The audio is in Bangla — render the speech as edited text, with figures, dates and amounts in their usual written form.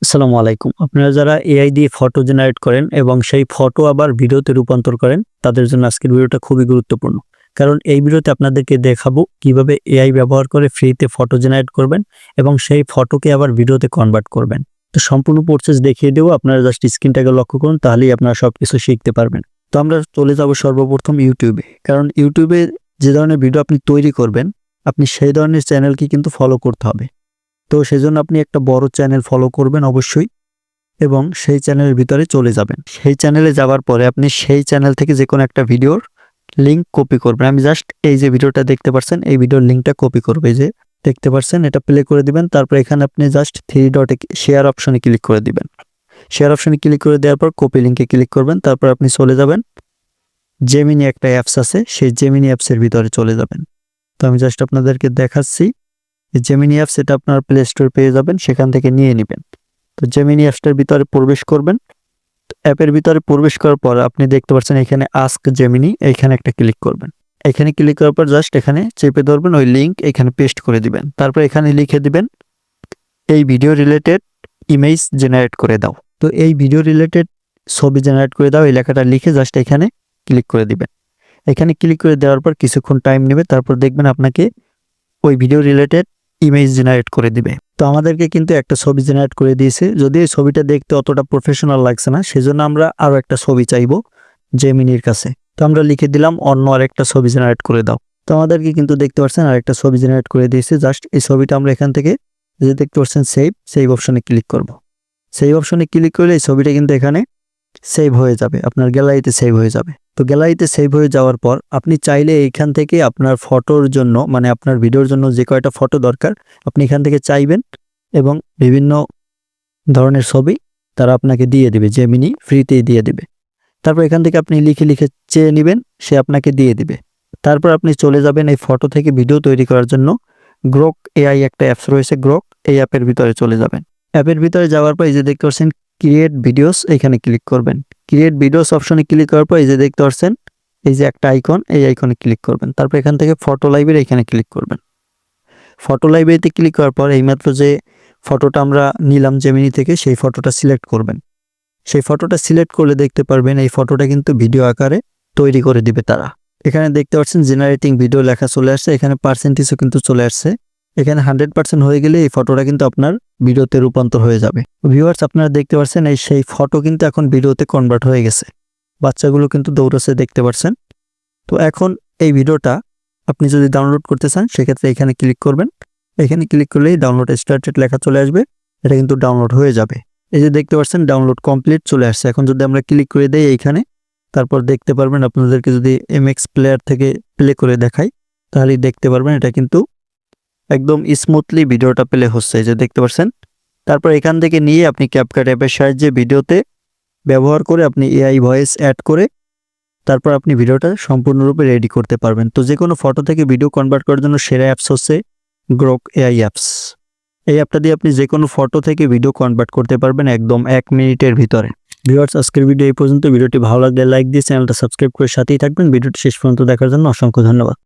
আসসালামু আলাইকুম। আপনারা যারা এআই দিয়ে ফটো জেনারেট করেন এবং সেই ফটো আবার ভিডিওতে রূপান্তর করেন, তাদের জন্য আজকের ভিডিওটা খুবই গুরুত্বপূর্ণ। কারণ এই ভিডিওতে আপনাদেরকে দেখাবো কিভাবে এআই ব্যবহার করে ফ্রিতে ফটো জেনারেট করবেন এবং সেই ফটোকে আবার ভিডিওতে কনভার্ট করবেন। তো সম্পূর্ণ প্রসেস দেখিয়ে দেবো। আপনারা জাস্ট স্ক্রিনটাকে লক্ষ্য করুন, তাহলেই আপনারা সবকিছু শিখতে পারবেন। তো আমরা চলে যাব সর্বপ্রথম ইউটিউবে। কারণ ইউটিউবে যে ধরনের ভিডিও আপনি তৈরি করবেন, আপনি সেই ধরনের চ্যানেলকে কিন্তু ফলো করতে হবে। তো সেজন্য আপনি একটা বড় চ্যানেল ফলো করবেন অবশ্যই এবং সেই চ্যানেলের ভিতরে চলে যাবেন। সেই চ্যানেলে যাওয়ার পরে আপনি সেই চ্যানেল থেকে যেকোনো একটা ভিডিওর লিঙ্ক কপি করবেন। আমি জাস্ট এই যে ভিডিওটা দেখতে পাচ্ছেন, এই ভিডিওর লিঙ্কটা কপি করব। এই যে দেখতে পাচ্ছেন, এটা প্লে করে দিবেন। তারপর এখানে আপনি জাস্ট 3 ডটে শেয়ার অপশনে ক্লিক করে দিবেন। শেয়ার অপশনে ক্লিক করে দেওয়ার পর কপি লিঙ্কে ক্লিক করবেন। তারপর আপনি চলে যাবেন, জেমিনি একটা অ্যাপস আছে, সেই জেমিনি অ্যাপসের ভিতরে চলে যাবেন। তো আমি জাস্ট আপনাদেরকে দেখাচ্ছি। জেমিনি অ্যাপস এটা আপনার প্লে স্টোর পেয়ে যাবেন, সেখান থেকে নিয়ে নেবেন। তো জেমিনি অ্যাপসটার ভিতরে প্রবেশ করবেন। অ্যাপের ভিতরে প্রবেশ করার পর আপনি দেখতে পাচ্ছেন এখানে আস্ক জেমিনি, এইখানে একটা ক্লিক করবেন। এখানে ক্লিক করার পর জাস্ট এখানে চেপে ধরবেন, ওই লিঙ্ক এখানে পেস্ট করে দিবেন। তারপর এখানে লিখে দিবেন এই ভিডিও রিলেটেড ইমেজ জেনারেট করে দাও। তো এই ভিডিও রিলেটেড ছবি জেনারেট করে দাও, এই লেখাটা লিখে জাস্ট এখানে ক্লিক করে দিবেন। এখানে ক্লিক করে দেওয়ার পর কিছুক্ষণ টাইম নেবে, তারপর দেখবেন আপনাকে ওই ভিডিও রিলেটেড ইমেজ জেনারেট করে দিবে। তো আমাদেরকে কিন্তু একটা ছবি জেনারেট করে দিয়েছে, যদি এই ছবিটা দেখতে অতটা প্রফেশনাল লাগছে না, সেজন্য আমরা আরও একটা ছবি চাইবো জেমিনির কাছে। তো আমরা লিখে দিলাম অন্য আরেকটা ছবি জেনারেট করে দাও। তো আমাদেরকে কিন্তু দেখতে পাচ্ছেন আরেকটা ছবি জেনারেট করে দিয়েছে। জাস্ট এই ছবিটা আমরা এখান থেকে যে দেখতে পাচ্ছেন সেভ অপশনে ক্লিক করব। সেভ অপশনে ক্লিক করলে এই ছবিটা কিন্তু এখানে সেভ হয়ে যাবে, আপনার গ্যালারিতে সেভ হয়ে যাবে। তো গ্যালারিতে সেভ হয়ে যাওয়ার পর আপনি চাইলে এইখান থেকে আপনার ফটোর জন্য, মানে আপনার ভিডিওর জন্য যে কয়টা ফটো দরকার আপনি এখান থেকে চাইবেন এবং বিভিন্ন ধরনের ছবি তারা আপনাকে দিয়ে দিবে, জেমিনি ফ্রিতেই দিয়ে দিবে। তারপর এখান থেকে আপনি লিখে লিখে চেয়ে নেবেন, সে আপনাকে দিয়ে দিবে। তারপর আপনি চলে যাবেন এই ফটো থেকে ভিডিও তৈরি করার জন্য গ্রক এআই একটা অ্যাপস রয়েছে, গ্রক, এই অ্যাপের ভিতরে চলে যাবেন। অ্যাপের ভিতরে যাওয়ার পর এই যে দেখতে পাচ্ছেন ক্রিয়েট ভিডিওস, এখানে ক্লিক করবেন। ক্রিয়েট ভিডিওস অপশনে ক্লিক করার পর এই যে দেখতে পাচ্ছেন এই যে একটা আইকন, এই আইকনে ক্লিক করবেন। তারপর এখান থেকে ফটো লাইব্রেরি, এখানে ক্লিক করবেন। ফটো লাইব্রেরিতে ক্লিক করার পর এইমাত্র যে ফটোটা আমরা নিলাম জেমিনি থেকে, সেই ফটোটা সিলেক্ট করবেন। সেই ফটোটা সিলেক্ট করলে দেখতে পারবেন এই ফটোটা কিন্তু ভিডিও আকারে তৈরি করে দিবে তারা। এখানে দেখতে পাচ্ছেন জেনারেটিং ভিডিও লেখা চলে আসছে, এখানে পার্সেন্টেজও কিন্তু চলে আসছে। এখানে 100% হয়ে গেলে এই ফটোটা কিন্তু আপনার ভিডিওতে রূপান্তর হয়ে যাবে। ভিউয়ার্স, আপনারা দেখতে পাচ্ছেন এই সেই ফটো কিন্তু এখন ভিডিওতে কনভার্ট হয়ে গেছে। বাচ্চাগুলো কিন্তু দৌড়াচ্ছে দেখতে পাচ্ছেন। তো এখন এই ভিডিওটা আপনি যদি ডাউনলোড করতে চান, সেক্ষেত্রে এখানে ক্লিক করবেন। এখানে ক্লিক করলেই ডাউনলোড স্টার্টেড লেখা চলে আসবে, এটা কিন্তু ডাউনলোড হয়ে যাবে। এই যে দেখতে পাচ্ছেন ডাউনলোড কমপ্লিট চলে আসছে। এখন যদি আমরা ক্লিক করে দেই এইখানে, তারপর দেখতে পারবেন, আপনাদেরকে যদি এমএক্স প্লেয়ার থেকে প্লে করে দেখাই তাহলেই দেখতে পারবেন এটা কিন্তু একদম স্মুথলি ভিডিওটা প্লে হচ্ছে, এই যে দেখতে পাচ্ছেন। তারপর এখান থেকে নিয়ে আপনি ক্যাপকাট অ্যাপের সাহায্যে ভিডিওতে ব্যবহার করে আপনি এআই ভয়েস অ্যাড করে তারপর আপনি ভিডিওটা সম্পূর্ণরূপে রেডি করতে পারবেন। তো যে কোনো ফটো থেকে ভিডিও কনভার্ট করার জন্য সেরা অ্যাপস হচ্ছে গ্রক এআই অ্যাপস। এই অ্যাপটা দিয়ে আপনি যে কোনো ফটো থেকে ভিডিও কনভার্ট করতে পারবেন একদম 1 মিনিটের ভিতরে। ভিউয়ার্স, আজকের ভিডিও এই পর্যন্ত। ভিডিওটি ভালো লাগলে লাইক দিয়ে চ্যানেলটা সাবস্ক্রাইব করে সাথেই থাকবেন। ভিডিওটি শেষ পর্যন্ত দেখার জন্য অসংখ্য ধন্যবাদ।